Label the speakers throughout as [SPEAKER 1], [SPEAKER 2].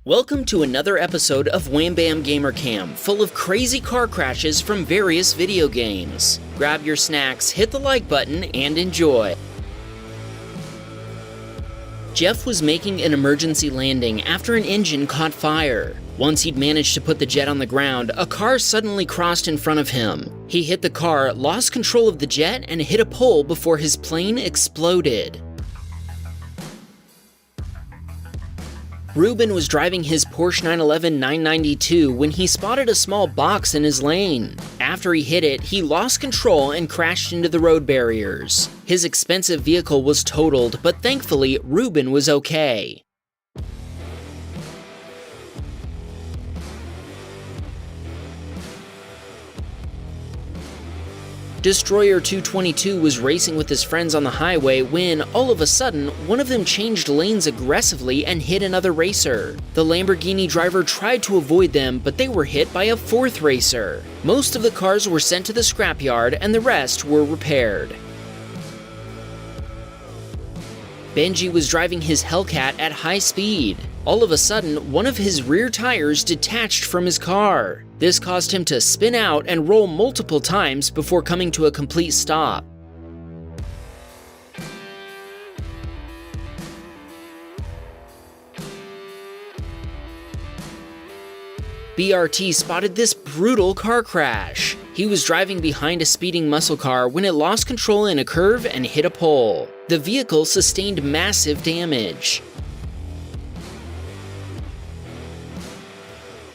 [SPEAKER 1] Welcome to another episode of Wham Baam Gamercam, full of crazy car crashes from various video games. Grab your snacks, hit the like button, and enjoy. Jeff was making an emergency landing after an engine caught fire. Once he'd managed to put the jet on the ground, a car suddenly crossed in front of him. He hit the car, lost control of the jet, and hit a pole before his plane exploded. Ruben was driving his Porsche 911 992 when he spotted a small box in his lane. After he hit it, he lost control and crashed into the road barriers. His expensive vehicle was totaled, but thankfully, Ruben was okay. Destroyer 222 was racing with his friends on the highway when, all of a sudden, one of them changed lanes aggressively and hit another racer. The Lamborghini driver tried to avoid them, but they were hit by a fourth racer. Most of the cars were sent to the scrapyard and the rest were repaired. Benji was driving his Hellcat at high speed. All of a sudden, one of his rear tires detached from his car. This caused him to spin out and roll multiple times before coming to a complete stop. BRT spotted this brutal car crash. He was driving behind a speeding muscle car when it lost control in a curve and hit a pole. The vehicle sustained massive damage.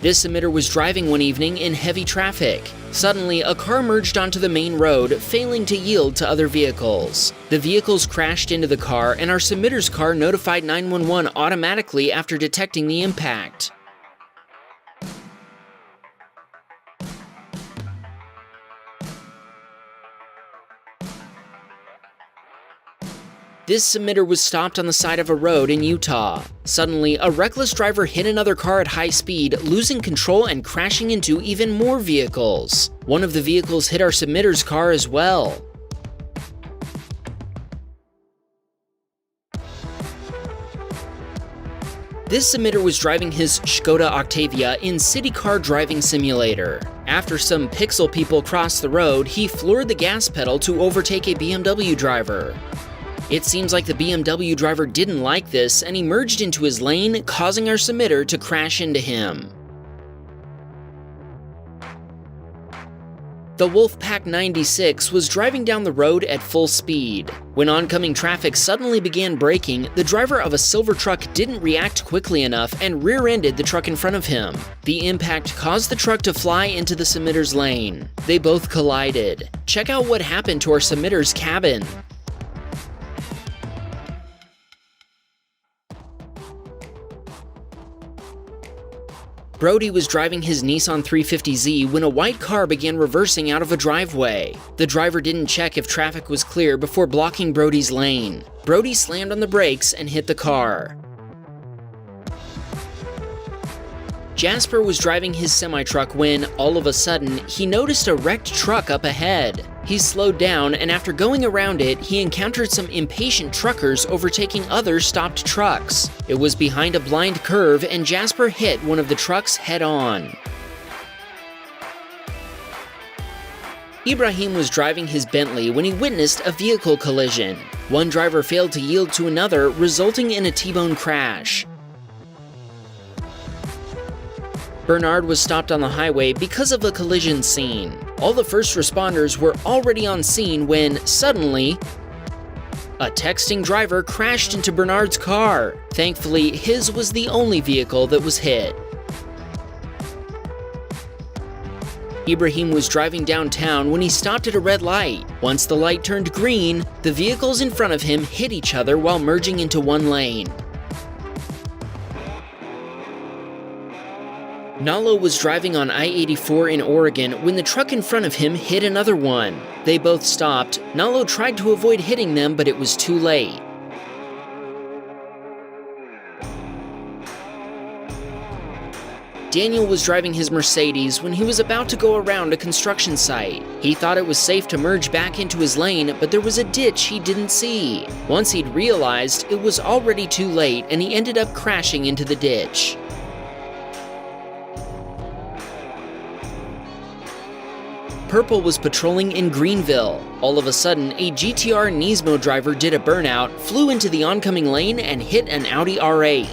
[SPEAKER 1] This emitter was driving one evening in heavy traffic. Suddenly, a car merged onto the main road, failing to yield to other vehicles. The vehicles crashed into the car, and our submitter's car notified 911 automatically after detecting the impact. This emitter was stopped on the side of a road in Utah. Suddenly, a reckless driver hit another car at high speed, losing control and crashing into even more vehicles. One of the vehicles hit our submitter's car as well. This emitter was driving his Skoda Octavia in City Car Driving Simulator. After some pixel people crossed the road, he floored the gas pedal to overtake a BMW driver. It seems like the BMW driver didn't like this and he merged into his lane, causing our submitter to crash into him. The Wolfpack 96 was driving down the road at full speed. When oncoming traffic suddenly began braking, the driver of a silver truck didn't react quickly enough and rear-ended the truck in front of him. The impact caused the truck to fly into the submitter's lane. They both collided. Check out what happened to our submitter's cabin. Brody was driving his Nissan 350Z when a white car began reversing out of a driveway. The driver didn't check if traffic was clear before blocking Brody's lane. Brody slammed on the brakes and hit the car. Jasper was driving his semi-truck when, all of a sudden, he noticed a wrecked truck up ahead. He slowed down, and after going around it, he encountered some impatient truckers overtaking other stopped trucks. It was behind a blind curve, and Jasper hit one of the trucks head-on. Ibrahim was driving his Bentley when he witnessed a vehicle collision. One driver failed to yield to another, resulting in a T-bone crash. Bernard was stopped on the highway because of a collision scene. All the first responders were already on scene when, suddenly, a texting driver crashed into Bernard's car. Thankfully, his was the only vehicle that was hit. Ibrahim was driving downtown when he stopped at a red light. Once the light turned green, the vehicles in front of him hit each other while merging into one lane. Nalo was driving on I-84 in Oregon when the truck in front of him hit another one. They both stopped. Nalo tried to avoid hitting them, but it was too late. Daniel was driving his Mercedes when he was about to go around a construction site. He thought it was safe to merge back into his lane, but there was a ditch he didn't see. Once he'd realized, it was already too late and he ended up crashing into the ditch. Purple was patrolling in Greenville. All of a sudden, a GTR Nismo driver did a burnout, flew into the oncoming lane, and hit an Audi R8.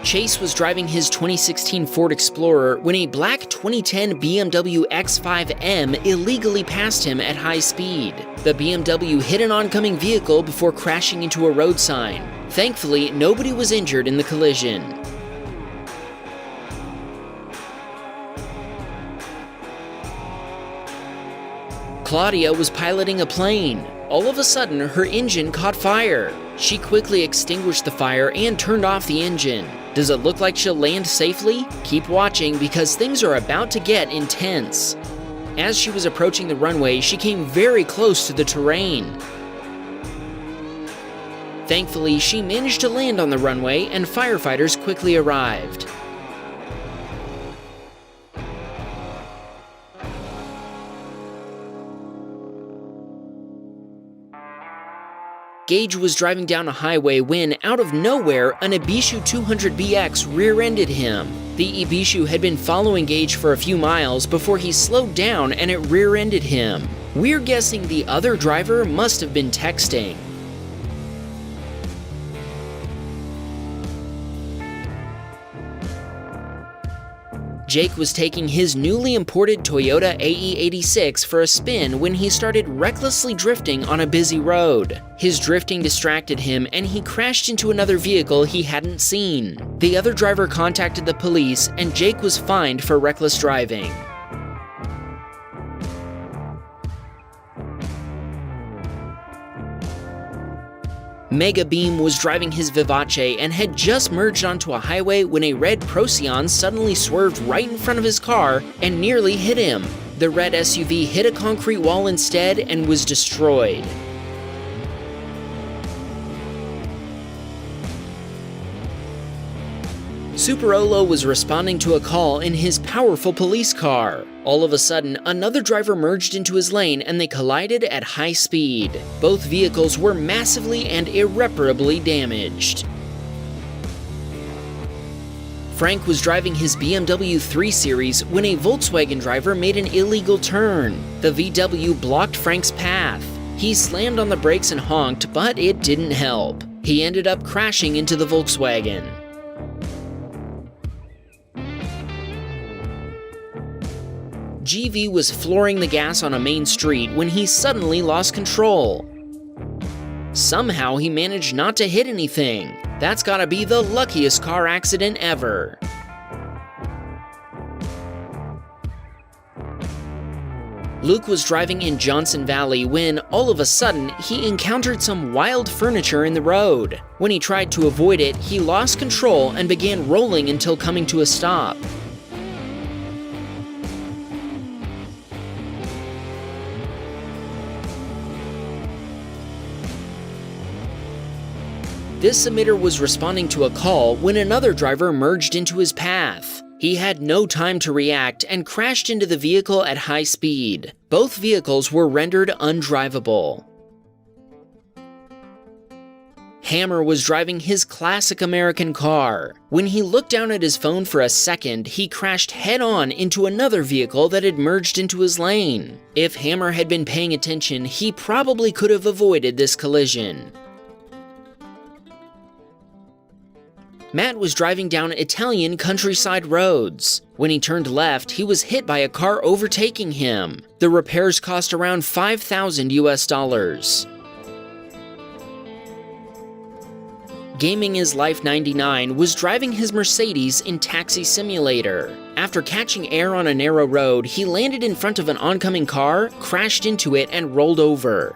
[SPEAKER 1] Chase was driving his 2016 Ford Explorer when a black 2010 BMW X5M illegally passed him at high speed. The BMW hit an oncoming vehicle before crashing into a road sign. Thankfully, nobody was injured in the collision. Claudia was piloting a plane. All of a sudden, her engine caught fire. She quickly extinguished the fire and turned off the engine. Does it look like she'll land safely? Keep watching because things are about to get intense. As she was approaching the runway, she came very close to the terrain. Thankfully, she managed to land on the runway and firefighters quickly arrived. Gage was driving down a highway when, out of nowhere, an Ibishu 200BX rear-ended him. The Ibishu had been following Gage for a few miles before he slowed down and it rear-ended him. We're guessing the other driver must have been texting. Jake was taking his newly imported Toyota AE86 for a spin when he started recklessly drifting on a busy road. His drifting distracted him and he crashed into another vehicle he hadn't seen. The other driver contacted the police and Jake was fined for reckless driving. Mega Beam was driving his Vivace and had just merged onto a highway when a red Procyon suddenly swerved right in front of his car and nearly hit him. The red SUV hit a concrete wall instead and was destroyed. Super Olo was responding to a call in his powerful police car. All of a sudden, another driver merged into his lane and they collided at high speed. Both vehicles were massively and irreparably damaged. Frank was driving his BMW 3 Series when a Volkswagen driver made an illegal turn. The VW blocked Frank's path. He slammed on the brakes and honked, but it didn't help. He ended up crashing into the Volkswagen. GV was flooring the gas on a main street when he suddenly lost control. Somehow he managed not to hit anything. That's gotta be the luckiest car accident ever. Luke was driving in Johnson Valley when, all of a sudden, he encountered some wild furniture in the road. When he tried to avoid it, he lost control and began rolling until coming to a stop. This submitter was responding to a call when another driver merged into his path. He had no time to react and crashed into the vehicle at high speed. Both vehicles were rendered undrivable. Hammer was driving his classic American car. When he looked down at his phone for a second, he crashed head-on into another vehicle that had merged into his lane. If Hammer had been paying attention, he probably could have avoided this collision. Matt was driving down Italian countryside roads. When he turned left, he was hit by a car overtaking him. The repairs cost around $5,000 US. Gaming is Life 99 was driving his Mercedes in Taxi Simulator. After catching air on a narrow road, he landed in front of an oncoming car, crashed into it, and rolled over.